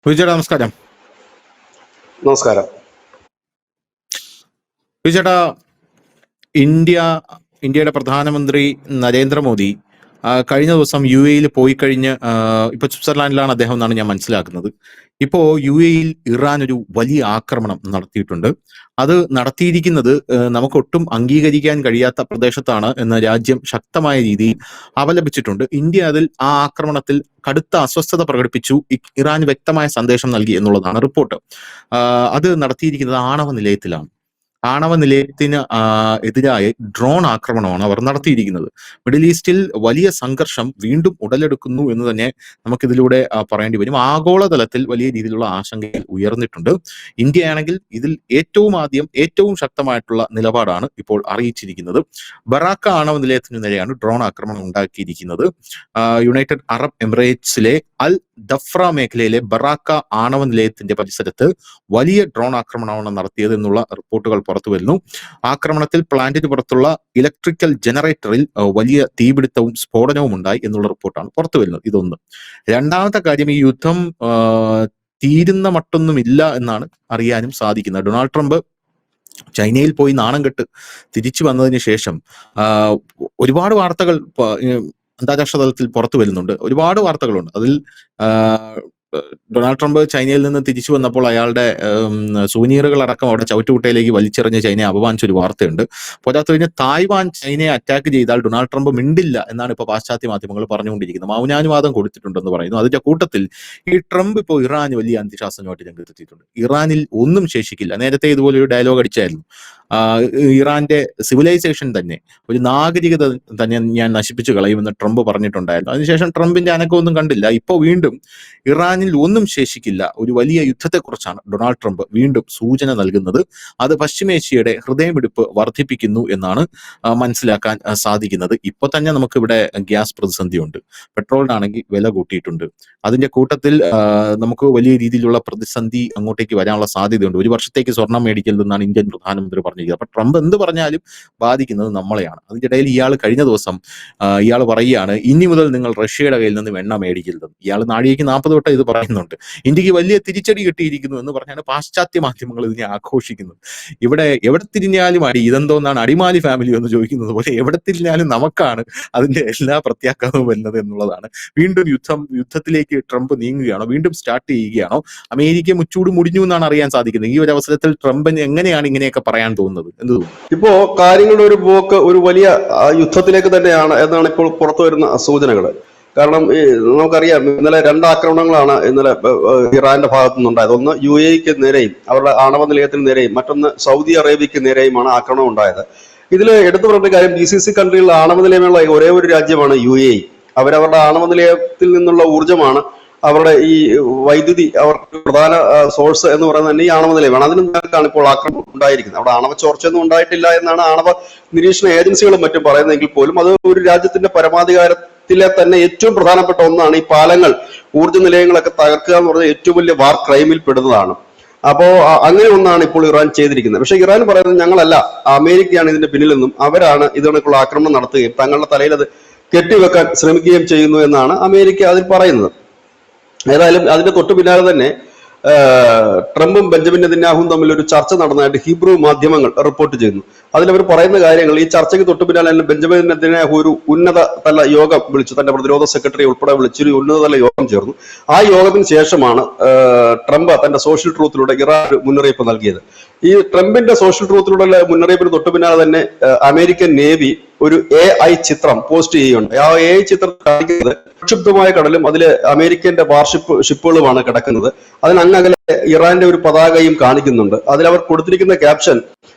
വിജയേട്ടാ നമസ്കാരം. നമസ്കാരം. വിജയേട്ടാ, ഇന്ത്യയുടെ പ്രധാനമന്ത്രി നരേന്ദ്രമോദി കഴിഞ്ഞ ദിവസം യു എയിൽ പോയി കഴിഞ്ഞ് ഇപ്പൊ സ്വിറ്റ്സർലാൻഡിലാണ് അദ്ദേഹം എന്നാണ് ഞാൻ മനസ്സിലാക്കുന്നത്. ഇപ്പോ യു എയിൽ ഇറാൻ ഒരു വലിയ ആക്രമണം നടത്തിയിട്ടുണ്ട്. അത് നടത്തിയിരിക്കുന്നത് നമുക്കൊട്ടും അംഗീകരിക്കാൻ കഴിയാത്ത പ്രദേശത്താണ് എന്ന് രാജ്യം ശക്തമായ രീതിയിൽ അപലപിച്ചിട്ടുണ്ട്. ഇന്ത്യ അതിൽ ആ ആക്രമണത്തിൽ കടുത്ത അസ്വസ്ഥത പ്രകടിപ്പിച്ചു. ഇറാൻ വ്യക്തമായ സന്ദേശം നൽകി എന്നുള്ളതാണ് റിപ്പോർട്ട്. അത് നടത്തിയിരിക്കുന്നത് ആണവ നിലയത്തിലാണ്. ആണവ നിലയത്തിന് എതിരായ ഡ്രോൺ ആക്രമണമാണ് അവർ നടത്തിയിരിക്കുന്നത്. മിഡിൽ ഈസ്റ്റിൽ വലിയ സംഘർഷം വീണ്ടും ഉടലെടുക്കുന്നു എന്ന് തന്നെ നമുക്കിതിലൂടെ പറയേണ്ടി വരും. ആഗോളതലത്തിൽ വലിയ രീതിയിലുള്ള ആശങ്കകൾ ഉയർന്നിട്ടുണ്ട്. ഇന്ത്യയാണെങ്കിൽ ഇതിൽ ഏറ്റവും ശക്തമായിട്ടുള്ള നിലപാടാണ് ഇപ്പോൾ അറിയിച്ചിരിക്കുന്നത്. ബറാക്ക ആണവ നിലയത്തിന് നേരെയാണ് ഡ്രോൺ ആക്രമണം ഉണ്ടാക്കിയിരിക്കുന്നത്. യുണൈറ്റഡ് അറബ് എമിറേറ്റ്സിലെ അൽ ദഫ്ര മേഖലയിലെ ബറാക്ക ആണവ നിലയത്തിന്റെ പരിസരത്ത് വലിയ ഡ്രോൺ ആക്രമണമാണ് നടത്തിയത് എന്നുള്ള റിപ്പോർട്ടുകൾ പുറത്തു വരുന്നു. ആക്രമണത്തിൽ പ്ലാന്റിന് പുറത്തുള്ള ഇലക്ട്രിക്കൽ ജനറേറ്ററിൽ വലിയ തീപിടുത്തവും സ്ഫോടനവും ഉണ്ടായി എന്നുള്ള റിപ്പോർട്ടാണ് പുറത്തു വരുന്നത്. ഇതൊന്ന്. രണ്ടാമത്തെ കാര്യം, ഈ യുദ്ധം തീരുന്ന മട്ടൊന്നുമില്ല എന്നാണ് അറിയാനും സാധിക്കുന്നത്. ഡൊണാൾഡ് ട്രംപ് ചൈനയിൽ പോയി നാണം കെട്ട് തിരിച്ചു വന്നതിന് ശേഷം ഒരുപാട് വാർത്തകൾ അന്താരാഷ്ട്ര തലത്തിൽ പുറത്തു വരുന്നുണ്ട്. ഒരുപാട് വാർത്തകളുണ്ട്. അതിൽ ഡൊണാൾഡ് ട്രംപ് ചൈനയിൽ നിന്ന് തിരിച്ചു വന്നപ്പോൾ അയാളുടെ സൂനീറുകൾ അടക്കം അവിടെ ചവറ്റുകുട്ടയിലേക്ക് വലിച്ചെറിഞ്ഞ് ചൈനയെ അപമാനിച്ചൊരു വാർത്തയുണ്ട്. പോരാത്തതിന് തായ്വാൻ ചൈനയെ അറ്റാക്ക് ചെയ്താൽ ഡൊണാൾഡ് ട്രംപ് മിണ്ടില്ല എന്നാണ് ഇപ്പോൾ പാശ്ചാത്യ മാധ്യമങ്ങൾ പറഞ്ഞുകൊണ്ടിരിക്കുന്നത്. മൗനാനുവാദം കൊടുത്തിട്ടുണ്ടെന്ന് പറയുന്നു. അതിന്റെ കൂട്ടത്തിൽ ഈ ട്രംപ് ഇപ്പോൾ ഇറാന് വലിയ അന്ത്യശാസനമായിട്ട് രംഗത്തെത്തിയിട്ടുണ്ട്. ഇറാനിൽ ഒന്നും ശേഷിക്കില്ല. നേരത്തെ ഇതുപോലെ ഒരു ഡയലോഗ് അടിച്ചായിരുന്നു. ഇറാന്റെ സിവിലൈസേഷൻ തന്നെ, ഒരു നാഗരികത തന്നെ ഞാൻ നശിപ്പിച്ചു കളയുമെന്ന് ട്രംപ് പറഞ്ഞിട്ടുണ്ടായിരുന്നു. അതിനുശേഷം ട്രംപിന്റെ അനക്കമൊന്നും കണ്ടില്ല. ഇപ്പോൾ വീണ്ടും ഇറാനിൽ ഒന്നും ശേഷിക്കില്ല, ഒരു വലിയ യുദ്ധത്തെക്കുറിച്ചാണ് ഡൊണാൾഡ് ട്രംപ് വീണ്ടും സൂചന നൽകുന്നത്. അത് പശ്ചിമേഷ്യയുടെ ഹൃദയമിടിപ്പ് വർദ്ധിപ്പിക്കുന്നു എന്നാണ് മനസ്സിലാക്കാൻ സാധിക്കുന്നത്. ഇപ്പൊ തന്നെ നമുക്കിവിടെ ഗ്യാസ് പ്രതിസന്ധിയുണ്ട്. പെട്രോളിനാണെങ്കിൽ വില കൂട്ടിയിട്ടുണ്ട്. അതിന്റെ കൂട്ടത്തിൽ നമുക്ക് വലിയ രീതിയിലുള്ള പ്രതിസന്ധി അങ്ങോട്ടേക്ക് വരാനുള്ള സാധ്യതയുണ്ട്. ഒരു വർഷത്തേക്ക് സ്വർണം മേടിക്കരുതെന്നാണ് ഇന്ത്യൻ പ്രധാനമന്ത്രി പറഞ്ഞിരിക്കുന്നത്. അപ്പൊ ട്രംപ് എന്ത് പറഞ്ഞാലും ബാധിക്കുന്നത് നമ്മളെയാണ്. അതിന്റെ ഇടയിൽ ഇയാൾ കഴിഞ്ഞ ദിവസം ഇയാൾ പറയുകയാണ്, ഇനി മുതൽ നിങ്ങൾ റഷ്യയുടെ കയ്യിൽ നിന്ന് എണ്ണ മേടിക്കരുതെന്ന്. ഇയാൾ നാഴികയ്ക്ക് 40 വട്ടം ഇത് പറയുന്നുണ്ട്. ഇന്ത്യക്ക് വലിയ തിരിച്ചടി കിട്ടിയിരിക്കുന്നു എന്ന് പറഞ്ഞാണ് പാശ്ചാത്യ മാധ്യമങ്ങൾ ഇതിനെ ആഘോഷിക്കുന്നത്. ഇവിടെ എവിടെ തിരിഞ്ഞാലും അടി. ഇതെന്തോന്നാണ് അടിമാലി ഫാമിലി എന്ന് ചോദിക്കുന്നത് പോലെ എവിടെ തിരിഞ്ഞാലും നമുക്കാണ് അതിന്റെ എല്ലാ പ്രത്യാഘാതവും വരുന്നത് എന്നുള്ളതാണ്. വീണ്ടും യുദ്ധത്തിലേക്ക് ട്രംപ് നീങ്ങുകയാണോ, വീണ്ടും സ്റ്റാർട്ട് ചെയ്യുകയാണോ? അമേരിക്ക മുച്ചൂട് മുടിഞ്ഞു എന്നാണ് അറിയാൻ സാധിക്കുന്നത്. ഈ ഒരു അവസരത്തിൽ ട്രംപിന് എങ്ങനെയാണ് ഇങ്ങനെയൊക്കെ പറയാൻ തോന്നുന്നത്? എന്ത് തോന്നുന്നു? ഇപ്പോ കാര്യങ്ങളുടെ ഒരു പോക്ക് ഒരു വലിയ യുദ്ധത്തിലേക്ക് തന്നെയാണ് എന്നാണ് ഇപ്പോൾ പുറത്തു വരുന്ന സൂചനകൾ. കാരണം നമുക്കറിയാം, ഇന്നലെ 2 ആക്രമണങ്ങളാണ് ഇന്നലെ ഇറാന്റെ ഭാഗത്തു നിന്നുണ്ടായത്. ഒന്ന് യു എക്ക് നേരെയും അവരുടെ ആണവ നിലയത്തിന് നേരെയും, മറ്റൊന്ന് സൗദി അറേബ്യക്ക് നേരെയുമാണ് ആക്രമണം ഉണ്ടായത്. ഇതിൽ എടുത്തു പറഞ്ഞ കാര്യം, GCC കൺട്രികളിൽ ആണവ നിലയമുള്ള ഒരേ ഒരു രാജ്യമാണ് UAE. അവരവരുടെ ആണവ നിലയത്തിൽ നിന്നുള്ള ഊർജ്ജമാണ്, അവരുടെ ഈ വൈദ്യുതി, അവർക്ക് പ്രധാന സോഴ്സ് എന്ന് പറയുന്നത് തന്നെ ഈ ആണവ നിലയമാണ്. അതിന് നേരത്താണ് ഇപ്പോൾ ആക്രമണം ഉണ്ടായിരിക്കുന്നത്. അവിടെ ആണവ ചോർച്ചയൊന്നും ഉണ്ടായിട്ടില്ല എന്നാണ് ആണവ നിരീക്ഷണ ഏജൻസികളും മറ്റും പറയുന്നതെങ്കിൽ പോലും അത് ഒരു രാജ്യത്തിന്റെ പരമാധികാരത്തിലെ തന്നെ ഏറ്റവും പ്രധാനപ്പെട്ട ഒന്നാണ്. ഈ പാലങ്ങൾ, ഊർജ്ജ നിലയങ്ങളൊക്കെ തകർക്കുക എന്ന് പറഞ്ഞാൽ ഏറ്റവും വലിയ വാർ ക്രൈമിൽ പെടുന്നതാണ്. അപ്പോ അങ്ങനെ ഒന്നാണ് ഇപ്പോൾ ഇറാൻ ചെയ്തിരിക്കുന്നത്. പക്ഷെ ഇറാൻ പറയുന്നത് ഞങ്ങളല്ല, അമേരിക്കയാണ് ഇതിന്റെ പിന്നിലെന്നും അവരാണ് ഇതിനുള്ള ആക്രമണം നടത്തുകയും തങ്ങളുടെ തലയിൽ അത് കെട്ടിവെക്കാൻ ശ്രമിക്കുകയും ചെയ്യുന്നു എന്നാണ് അമേരിക്ക അതിൽ പറയുന്നത്. ഏതായാലും അതിന്റെ തൊട്ടു പിന്നാലെ തന്നെ ട്രംപും ബെഞ്ചമിൻ നെതന്യാഹുവും തമ്മിൽ ഒരു ചർച്ച നടന്നതായിട്ട് ഹീബ്രു മാധ്യമങ്ങൾ റിപ്പോർട്ട് ചെയ്യുന്നു. അതിലവർ പറയുന്ന കാര്യങ്ങൾ, ഈ ചർച്ചയ്ക്ക് തൊട്ടു പിന്നാലെ തന്നെ ബെഞ്ചമിൻ നെതന്യാഹു ഒരു ഉന്നതതല യോഗം വിളിച്ചു. തന്റെ പ്രതിരോധ സെക്രട്ടറി ഉൾപ്പെടെ വിളിച്ചൊരു ഉന്നതതല യോഗം ചേർന്നു. ആ യോഗത്തിന് ശേഷമാണ് ട്രംപ് തന്റെ സോഷ്യൽ ട്രൂത്തിലൂടെ ഇറാൻ മുന്നറിയിപ്പ് നൽകിയത്. ഈ ട്രംപിന്റെ സോഷ്യൽ ട്രൂത്തിലൂടെ മുന്നറിയിപ്പിന് തൊട്ടു പിന്നാലെ തന്നെ അമേരിക്കൻ നേവി ഒരു AI ചിത്രം പോസ്റ്റ് ചെയ്യുന്നുണ്ട്. ആ AI ചിത്രം കാണിക്കുന്നത് പ്രക്ഷുബ്ധമായ കടലും അതില് അമേരിക്കന്റെ വാർഷിപ്പ് ഷിപ്പുകളുമാണ് കിടക്കുന്നത്. അതിനങ്ങകലെ ഇറാന്റെ ഒരു പതാകയും കാണിക്കുന്നുണ്ട്. അതിലവർ കൊടുത്തിരിക്കുന്ന ക്യാപ്ഷൻ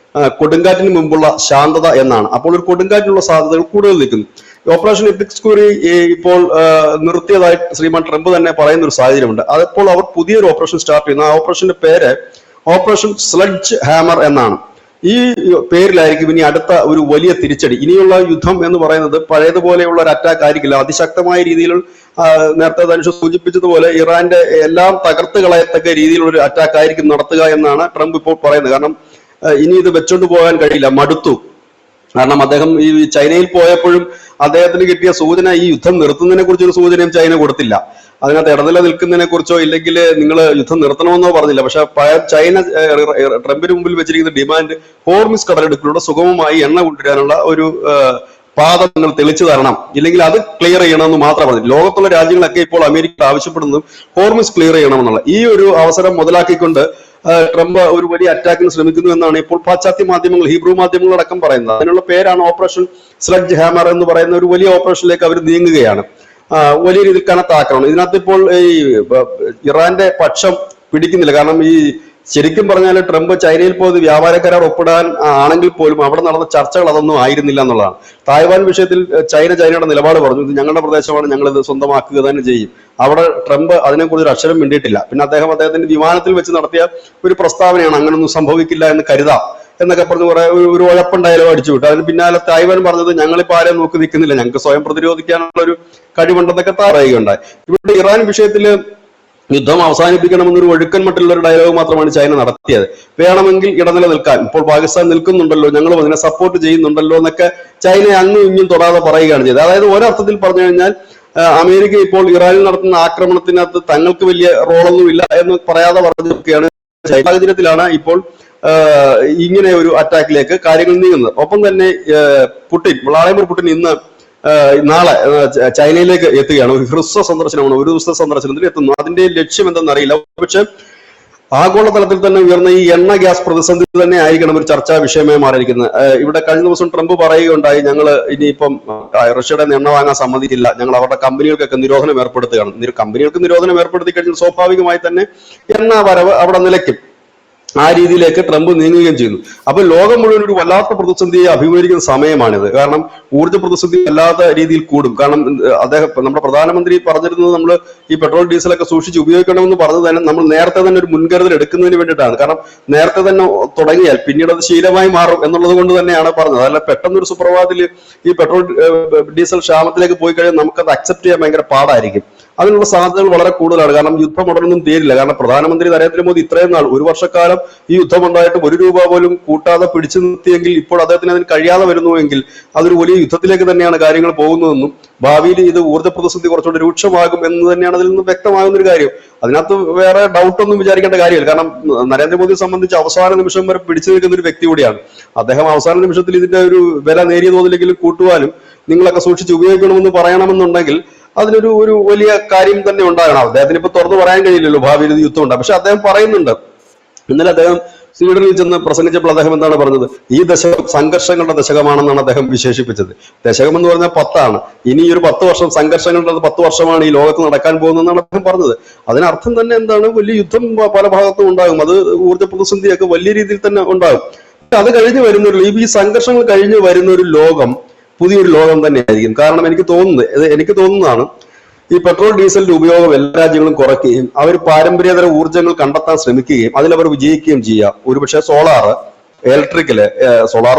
കൊടുങ്കാറ്റിന് മുമ്പുള്ള ശാന്തത എന്നാണ്. അപ്പോൾ ഒരു കൊടുങ്കാറ്റിനുള്ള സാധ്യതകൾ കൂടുതൽ നിൽക്കുന്നു. ഓപ്പറേഷൻ എപ്പിക്സ്ക്യൂറി ഇപ്പോൾ നിർത്തിയതായി ശ്രീമാൻ ട്രംപ് തന്നെ പറയുന്ന ഒരു സാഹചര്യമുണ്ട്. അതിപ്പോൾ അവർ പുതിയൊരു ഓപ്പറേഷൻ സ്റ്റാർട്ട് ചെയ്യുന്നു. ആ ഓപ്പറേഷന്റെ പേര് ഓപ്പറേഷൻ സ്ലഡ്ജ് ഹാമർ എന്നാണ്. ഈ പേരിലായിരിക്കും ഇനി അടുത്ത ഒരു വലിയ തിരിച്ചടി. ഇനിയുള്ള യുദ്ധം എന്ന് പറയുന്നത് പഴയതുപോലെയുള്ള ഒരു അറ്റാക്ക് ആയിരിക്കില്ല. അതിശക്തമായ രീതിയിൽ നേരത്തെ ധനുഷ് സൂചിപ്പിച്ചതുപോലെ ഇറാന്റെ എല്ലാം തകർത്ത് കളയത്തക്ക രീതിയിലുള്ള ഒരു അറ്റാക്ക് ആയിരിക്കും നടത്തുക എന്നാണ് ട്രംപ് ഇപ്പോൾ പറയുന്നത്. കാരണം ഇനി ഇത് വെച്ചോണ്ട് പോകാൻ കഴിയില്ല, മടുത്തു. കാരണം അദ്ദേഹം ഈ ചൈനയിൽ പോയപ്പോഴും അദ്ദേഹത്തിന് കിട്ടിയ സൂചന ഈ യുദ്ധം നിർത്തുന്നതിനെ കുറിച്ചൊരു സൂചനയും ചൈന കൊടുത്തില്ല. അതിനകത്ത് ഇടനില നിൽക്കുന്നതിനെ കുറിച്ചോ ഇല്ലെങ്കിൽ നിങ്ങൾ യുദ്ധം നിർത്തണമെന്നോ പറഞ്ഞില്ല. പക്ഷെ ചൈന ട്രംപിന് മുമ്പിൽ വെച്ചിരിക്കുന്ന ഡിമാൻഡ് ഹോർമിസ് കടലിടുക്കിലൂടെ സുഗമമായി എണ്ണ കൊണ്ടുവരാനുള്ള ഒരു പാത നിങ്ങൾ തെളിച്ചു തരണം, ഇല്ലെങ്കിൽ അത് ക്ലിയർ ചെയ്യണമെന്ന് മാത്രം പറഞ്ഞു. ലോകത്തുള്ള രാജ്യങ്ങളൊക്കെ ഇപ്പോൾ അമേരിക്ക ആവശ്യപ്പെടുന്നതും ഹോർമിസ് ക്ലിയർ ചെയ്യണമെന്നുള്ള ഈ ഒരു അവസരം മുതലാക്കിക്കൊണ്ട് ട്രംപ് ഒരു വലിയ അറ്റാക്കിന് ശ്രമിക്കുന്നു എന്നാണ് ഇപ്പോൾ പാശ്ചാത്യ മാധ്യമങ്ങൾ, ഹീബ്രു മാധ്യമങ്ങളടക്കം പറയുന്നത്. അതിനുള്ള പേരാണ് ഓപ്പറേഷൻ സ്ലഡ്ജ് ഹാമർ എന്ന് പറയുന്ന ഒരു വലിയ ഓപ്പറേഷനിലേക്ക് അവർ നീങ്ങുകയാണ്. വലിയ രീതിയിൽ കനത്ത ആക്രമണം. ഇതിനകത്ത് ഇപ്പോൾ ഈ ഇറാന്റെ പക്ഷം പിടിക്കുന്നില്ല. കാരണം ഈ ശരിക്കും പറഞ്ഞാൽ ട്രംപ് ചൈനയിൽ പോയത് വ്യാപാര കരാർ ഒപ്പിടാൻ ആണെങ്കിൽ പോലും അവിടെ നടന്ന ചർച്ചകൾ അതൊന്നും ആയിരുന്നില്ല എന്നുള്ളതാണ്. തായ്വാൻ വിഷയത്തിൽ ചൈനയുടെ നിലപാട് പറഞ്ഞു, ഇത് ഞങ്ങളുടെ പ്രദേശമാണ്, ഞങ്ങൾ ഇത് സ്വന്തമാക്കുക തന്നെ ചെയ്യും. അവിടെ ട്രംപ് അതിനെക്കുറിച്ച് ഒരു അക്ഷരം മിണ്ടിയിട്ടില്ല. പിന്നെ അദ്ദേഹത്തിന്റെ വിമാനത്തിൽ വെച്ച് നടത്തിയ ഒരു പ്രസ്താവനയാണ് അങ്ങനൊന്നും സംഭവിക്കില്ല എന്ന് കരുതാം എന്നൊക്കെ പറഞ്ഞ് കുറെ ഒരു ഉഴപ്പൻ ഡയലോഗ് അടിച്ചു വിട്ടു. അതിന് പിന്നാലെ തായ്വാൻ പറഞ്ഞത് ഞങ്ങളിപ്പോൾ ആരെയും നോക്കി നിൽക്കുന്നില്ല, ഞങ്ങൾക്ക് സ്വയം പ്രതിരോധിക്കാനുള്ള ഒരു കഴിവുണ്ടെന്നൊക്കെ പറയുകയുണ്ടായി. ഇവിടെ ഇറാൻ വിഷയത്തിൽ യുദ്ധം അവസാനിപ്പിക്കണമെന്നൊരു ഒഴുക്കൻ മറ്റുള്ള ഒരു ഡയലോഗ് മാത്രമാണ് ചൈന നടത്തിയത്. വേണമെങ്കിൽ ഇടനില നിൽക്കാൻ ഇപ്പോൾ പാകിസ്ഥാൻ നിൽക്കുന്നുണ്ടല്ലോ, ഞങ്ങളും അതിനെ സപ്പോർട്ട് ചെയ്യുന്നുണ്ടല്ലോ എന്നൊക്കെ ചൈന അങ്ങും ഇങ്ങും തൊടാതെ പറയുകയാണ് ചെയ്തത്. അതായത് ഒരർത്ഥത്തിൽ പറഞ്ഞു കഴിഞ്ഞാൽ അമേരിക്ക ഇപ്പോൾ ഇറാനിൽ നടത്തുന്ന ആക്രമണത്തിനകത്ത് തങ്ങൾക്ക് വലിയ റോളൊന്നുമില്ല എന്ന് പറയാതെ പറഞ്ഞൊക്കെയാണ്. സാഹചര്യത്തിലാണ് ഇപ്പോൾ ഇങ്ങനെ ഒരു അറ്റാക്കിലേക്ക് കാര്യങ്ങൾ നീങ്ങുന്നത്. ഒപ്പം തന്നെ വ്ളാഡിമിർ പുടിൻ നാളെ ചൈനയിലേക്ക് എത്തുകയാണ്. ഒരു ഹ്രസ്വ സന്ദർശനമാണ്, ഒരു ദിവസത്തെ സന്ദർശനത്തിൽ എത്തുന്നു. അതിന്റെ ലക്ഷ്യം എന്തെന്നറിയില്ല. പക്ഷെ ആഗോളതലത്തിൽ തന്നെ ഉയർന്ന ഈ എണ്ണ ഗ്യാസ് പ്രതിസന്ധി തന്നെ ആയിരിക്കണം ഒരു ചർച്ചാ വിഷയമായി മാറിയിരിക്കുന്നത്. ഇവിടെ കഴിഞ്ഞ ദിവസം ട്രംപ് പറയുകയുണ്ടായി, ഞങ്ങൾ ഇനിയിപ്പം റഷ്യയുടെ എണ്ണ വാങ്ങാൻ സമ്മതിക്കില്ല, ഞങ്ങൾ അവരുടെ കമ്പനികൾക്കൊക്കെ നിരോധനം ഏർപ്പെടുത്തുകയാണ്. കമ്പനികൾക്ക് നിരോധനം ഏർപ്പെടുത്തി കഴിഞ്ഞാൽ സ്വാഭാവികമായി തന്നെ എണ്ണ വരവ് അവിടെ നിലയ്ക്കും. ആ രീതിയിലേക്ക് ട്രംപ് നീങ്ങുകയും ചെയ്യുന്നു. അപ്പൊ ലോകം മുഴുവൻ ഒരു വല്ലാത്ത പ്രതിസന്ധിയെ അഭിമുഖീകരിക്കുന്ന സമയമാണിത്. കാരണം ഊർജ്ജ പ്രതിസന്ധി വല്ലാത്ത രീതിയിൽ കൂടും. കാരണം നമ്മുടെ പ്രധാനമന്ത്രി പറഞ്ഞിരുന്നത് നമ്മൾ ഈ പെട്രോൾ ഡീസലൊക്കെ സൂക്ഷിച്ച് ഉപയോഗിക്കണമെന്ന് പറഞ്ഞത് തന്നെ നമ്മൾ നേരത്തെ തന്നെ ഒരു മുൻകരുതൽ എടുക്കുന്നതിന് വേണ്ടിയിട്ടാണ്. കാരണം നേരത്തെ തന്നെ തുടങ്ങിയാൽ പിന്നീട് അത് ശീലമായി മാറും എന്നുള്ളത് കൊണ്ട് തന്നെയാണ് പറഞ്ഞത്. അതല്ല പെട്ടെന്നൊരു സുപ്രഭാതത്തിൽ ഈ പെട്രോൾ ഡീസൽ ക്ഷാമത്തിലേക്ക് പോയി കഴിഞ്ഞാൽ നമുക്കത് അക്സെപ്റ്റ് ചെയ്യാൻ ഭയങ്കര പാടായിരിക്കും. അതിനുള്ള സാധ്യതകൾ വളരെ കൂടുതലാണ്. കാരണം യുദ്ധം ഉടനൊന്നും തീരില്ല. കാരണം പ്രധാനമന്ത്രി നരേന്ദ്രമോദി ഇത്രയും നാൾ, ഒരു വർഷക്കാലം ഈ യുദ്ധം ഉണ്ടായിട്ട് ₹1 പോലും കൂട്ടാതെ പിടിച്ചു നിർത്തിയെങ്കിൽ ഇപ്പോൾ അദ്ദേഹത്തിന് അതിന് കഴിയാതെ വരുന്നുവെങ്കിൽ അതൊരു വലിയ യുദ്ധത്തിലേക്ക് തന്നെയാണ് കാര്യങ്ങൾ പോകുന്നതെന്നും ഭാവിയിൽ ഇത് ഊർജ്ജ പ്രതിസന്ധി കുറച്ചുകൂടി രൂക്ഷമാകും എന്ന് തന്നെയാണ് അതിൽ നിന്ന് വ്യക്തമാകുന്ന ഒരു കാര്യം. അതിനകത്ത് വേറെ ഡൗട്ടൊന്നും വിചാരിക്കേണ്ട കാര്യമില്ല. കാരണം നരേന്ദ്രമോദിയെ സംബന്ധിച്ച് അവസാന നിമിഷം വരെ പിടിച്ചു നിൽക്കുന്ന ഒരു വ്യക്തി കൂടിയാണ് അദ്ദേഹം. അവസാന നിമിഷത്തിൽ ഇതിന്റെ ഒരു വില നേരിയ തോതിലെങ്കിലും കൂട്ടുവാനും നിങ്ങളൊക്കെ സൂക്ഷിച്ച് ഉപയോഗിക്കണമെന്ന് പറയണമെന്നുണ്ടെങ്കിൽ അതിനൊരു വലിയ കാര്യം തന്നെ ഉണ്ടാകണം. അദ്ദേഹത്തിന് ഇപ്പൊ തുറന്നു പറയാൻ കഴിയില്ലല്ലോ ഭാവിയിൽ യുദ്ധം ഉണ്ടാകും. പക്ഷെ അദ്ദേഹം പറയുന്നുണ്ട്. ഇന്നലെ അദ്ദേഹം സ്വീഡനിൽ ചെന്ന് പ്രസംഗിച്ചപ്പോൾ അദ്ദേഹം എന്താണ് പറഞ്ഞത്? ഈ ദശകം സംഘർഷങ്ങളുടെ ദശകമാണെന്നാണ് അദ്ദേഹം വിശേഷിപ്പിച്ചത്. ദശകം എന്ന് പറഞ്ഞാൽ 10 ഇനി ഒരു 10 വർഷം സംഘർഷങ്ങളുടെ 10 വർഷമാണ് ഈ ലോകത്ത് നടക്കാൻ പോകുന്നതെന്നാണ് അദ്ദേഹം പറഞ്ഞത്. അതിനർത്ഥം തന്നെ എന്താണ്? വലിയ യുദ്ധം പല ഭാഗത്തും ഉണ്ടാകും. അത് ഊർജ്ജ പ്രതിസന്ധിയൊക്കെ വലിയ രീതിയിൽ തന്നെ ഉണ്ടാകും. അത് കഴിഞ്ഞ് വരുന്നൊരു ഈ സംഘർഷങ്ങൾ കഴിഞ്ഞ് വരുന്ന ഒരു ലോകം പുതിയൊരു ലോകം തന്നെയായിരിക്കും. കാരണം എനിക്ക് തോന്നുന്നതാണ് ഈ പെട്രോൾ ഡീസലിന്റെ ഉപയോഗം എല്ലാ രാജ്യങ്ങളും കുറയ്ക്കുകയും അവർ പാരമ്പര്യേതര ഊർജ്ജങ്ങൾ കണ്ടെത്താൻ ശ്രമിക്കുകയും അതിലവർ വിജയിക്കുകയും ചെയ്യുക. ഒരുപക്ഷെ സോളാർ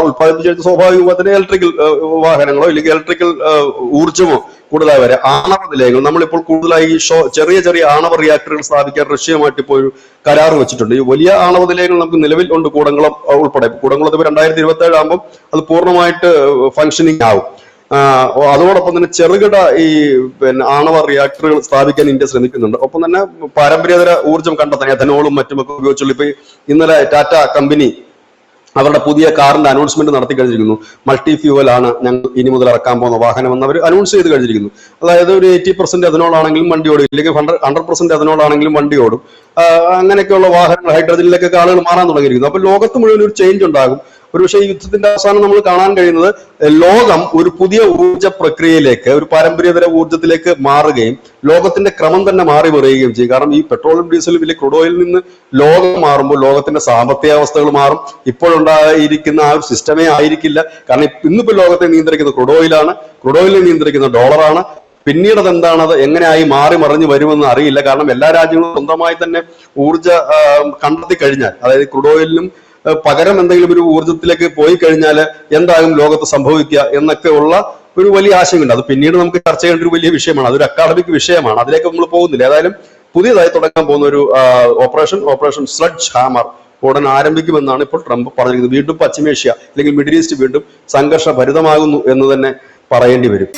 ഉത്പാദിപ്പിച്ച സ്വാഭാവികമായി തന്നെ ഇലക്ട്രിക്കൽ വാഹനങ്ങളോ ഇല്ലെങ്കിൽ ഇലക്ട്രിക്കൽ ഊർജ്ജമോ കൂടുതലായി വരെ ആണവ നിലയങ്ങൾ നമ്മളിപ്പോൾ കൂടുതലായി ചെറിയ ചെറിയ ആണവ റിയാക്ടറുകൾ സ്ഥാപിക്കാൻ റഷ്യയുമായിട്ട് ഇപ്പോൾ ഒരു കരാർ വെച്ചിട്ടുണ്ട്. ഈ വലിയ ആണവ നിലയങ്ങൾ നമുക്ക് നിലവിൽ ഉണ്ട്, കൂടംകുളം ഉൾപ്പെടെ. കൂടംകുളത്ത് 2027 ആകുമ്പോൾ അത് പൂർണ്ണമായിട്ട് ഫങ്ഷനിങ് ആവും. അതോടൊപ്പം തന്നെ ചെറുകിട ആണവ റിയാക്ടറുകൾ സ്ഥാപിക്കാൻ ഇന്ത്യ ശ്രമിക്കുന്നുണ്ട്. ഒപ്പം തന്നെ പാരമ്പര്യേതര ഊർജ്ജം കണ്ടെത്താൻ എഥനോളും മറ്റുമൊക്കെ ഉപയോഗിച്ചുള്ളൂ. ഇപ്പൊ ഇന്നലെ ടാറ്റ കമ്പനി അവരുടെ പുതിയ കാറിന്റെ അനൗൺസ്മെന്റ് നടത്തി കഴിഞ്ഞിരിക്കുന്നു. മൾട്ടി ഫ്യൂവൽ ആണ് ഞങ്ങൾ ഇനി മുതൽ ഇറക്കാൻ പോകുന്ന വാഹനം എന്ന് അവർ അനൗൺസ് ചെയ്ത് കഴിഞ്ഞിരിക്കുന്നു. അതായത് ഒരു 80% എഥനോൾ ആണെങ്കിലും വണ്ടി ഓടും, ഇല്ലെങ്കിൽ 100% എഥനോൾ ആണെങ്കിലും വണ്ടി ഓടും. അങ്ങനെയൊക്കെയുള്ള വാഹനങ്ങൾ ഹൈഡ്രജനിലേക്കൊക്കെ ആളുകൾ മാറാൻ തുടങ്ങിയിരിക്കുന്നു. അപ്പൊ ലോകത്ത് മുഴുവൻ ഒരു ചേഞ്ച് ഉണ്ടാകും. ഒരുപക്ഷെ ഈ യുദ്ധത്തിന്റെ അവസാനം നമ്മൾ കാണാൻ കഴിയുന്നത് ലോകം ഒരു പുതിയ ഊർജ്ജ പ്രക്രിയയിലേക്ക്, ഒരു പാരമ്പര്യേതര ഊർജ്ജത്തിലേക്ക് മാറുകയും ലോകത്തിന്റെ ക്രമം തന്നെ മാറി മറിയുകയും ചെയ്യും. കാരണം ഈ പെട്രോളും ഡീസലും വലിയ ക്രൂഡ് ഓയിലിൽ നിന്ന് ലോകം മാറുമ്പോൾ ലോകത്തിന്റെ സാമ്പത്തിക അവസ്ഥകൾ മാറും. ഇപ്പോഴുണ്ടായിരിക്കുന്ന ആ ഒരു സിസ്റ്റമേ ആയിരിക്കില്ല. കാരണം ഇന്നിപ്പോ ലോകത്തെ നിയന്ത്രിക്കുന്ന ക്രൂഡ് ഓയിലാണ്, ക്രൂഡ് ഓയിലിനെ നിയന്ത്രിക്കുന്ന ഡോളറാണ്. പിന്നീട് അതെന്താണത് എങ്ങനെയായി മാറി മറിഞ്ഞു വരുമെന്ന് അറിയില്ല. കാരണം എല്ലാ രാജ്യങ്ങളും സ്വന്തമായി തന്നെ ഊർജ്ജ കണ്ടെത്തി കഴിഞ്ഞാൽ, അതായത് ക്രൂഡ് ഓയിലിനും പകരം എന്തെങ്കിലും ഒരു ഊർജ്ജത്തിലേക്ക് പോയി കഴിഞ്ഞാൽ എന്താകും ലോകത്ത് സംഭവിക്കുക എന്നൊക്കെ ഉള്ള ഒരു വലിയ ആശങ്കയുണ്ട്. അത് പിന്നീട് നമുക്ക് ചർച്ച ചെയ്യേണ്ട ഒരു വലിയ വിഷയമാണ്. അതൊരു അക്കാഡമിക് വിഷയമാണ്. അതിലേക്ക് നമ്മൾ പോകുന്നില്ല. ഏതായാലും പുതിയതായി തുടങ്ങാൻ പോകുന്ന ഒരു ഓപ്പറേഷൻ സ്ലഡ്ജ് ഹാമർ ഉടൻ ആരംഭിക്കുമെന്നാണ് ഇപ്പോൾ ട്രംപ് പറഞ്ഞിരിക്കുന്നത്. വീണ്ടും പശ്ചിമേഷ്യ അല്ലെങ്കിൽ മിഡിൽ ഈസ്റ്റ് വീണ്ടും സംഘർഷഭരിതമാകുന്നു എന്ന് തന്നെ പറയേണ്ടി വരും.